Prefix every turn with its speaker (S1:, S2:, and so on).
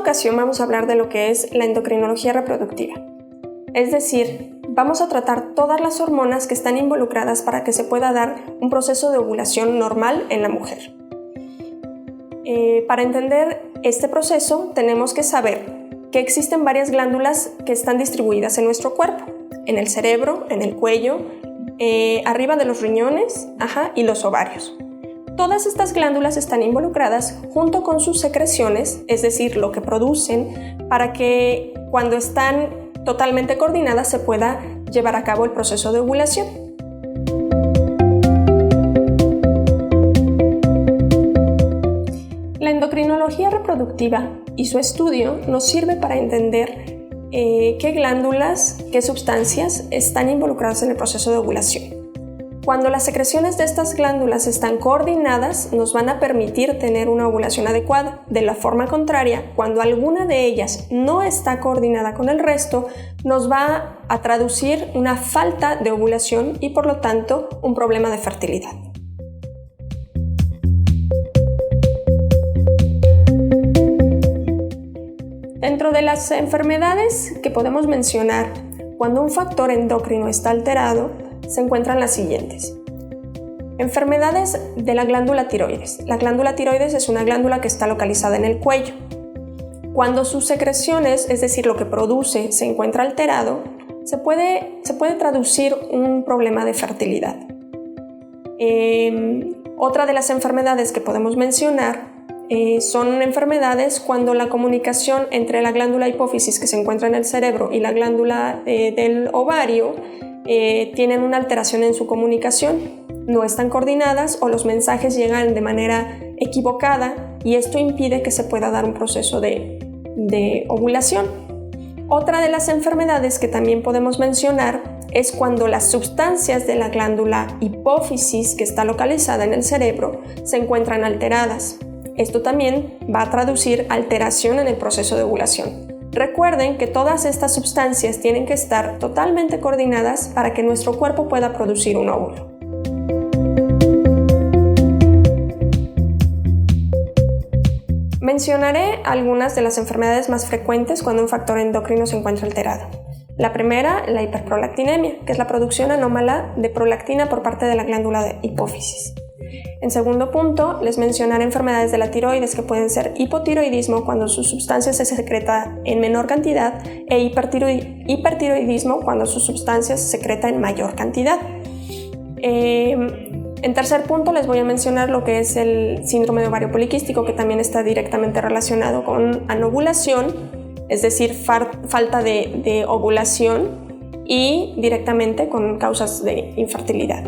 S1: ocasión vamos a hablar de lo que es la endocrinología reproductiva. Es decir, vamos a tratar todas las hormonas que están involucradas para que se pueda dar un proceso de ovulación normal en la mujer. Para entender este proceso tenemos que saber que existen varias glándulas que están distribuidas en nuestro cuerpo, en el cerebro, en el cuello, arriba de los riñones y los ovarios. Todas estas glándulas están involucradas junto con sus secreciones, es decir, lo que producen para que cuando están totalmente coordinadas se pueda llevar a cabo el proceso de ovulación. La endocrinología reproductiva y su estudio nos sirve para entender qué glándulas, qué sustancias están involucradas en el proceso de ovulación. Cuando las secreciones de estas glándulas están coordinadas, nos van a permitir tener una ovulación adecuada. De la forma contraria, cuando alguna de ellas no está coordinada con el resto, nos va a traducir una falta de ovulación y por lo tanto un problema de fertilidad. Dentro de las enfermedades que podemos mencionar, cuando un factor endocrino está alterado, se encuentran las siguientes. Enfermedades de la glándula tiroides. La glándula tiroides es una glándula que está localizada en el cuello. Cuando sus secreciones, es decir, lo que produce, se encuentra alterado, se puede traducir un problema de fertilidad. Otra de las enfermedades que podemos mencionar son enfermedades cuando la comunicación entre la glándula hipófisis que se encuentra en el cerebro y la glándula del ovario tienen una alteración en su comunicación, no están coordinadas o los mensajes llegan de manera equivocada y esto impide que se pueda dar un proceso de ovulación. Otra de las enfermedades que también podemos mencionar es cuando las sustancias de la glándula hipófisis que está localizada en el cerebro se encuentran alteradas. Esto también va a traducir alteración en el proceso de ovulación. Recuerden que todas estas sustancias tienen que estar totalmente coordinadas para que nuestro cuerpo pueda producir un óvulo. Mencionaré algunas de las enfermedades más frecuentes cuando un factor endocrino se encuentra alterado. La primera, la hiperprolactinemia, que es la producción anómala de prolactina por parte de la glándula de hipófisis. En segundo punto, les mencionaré enfermedades de la tiroides que pueden ser hipotiroidismo cuando su sustancia se secreta en menor cantidad e hipertiroidismo cuando su sustancia se secreta en mayor cantidad. En tercer punto les voy a mencionar lo que es el síndrome de ovario poliquístico, que también está directamente relacionado con anovulación, es decir, falta de ovulación y directamente con causas de infertilidad.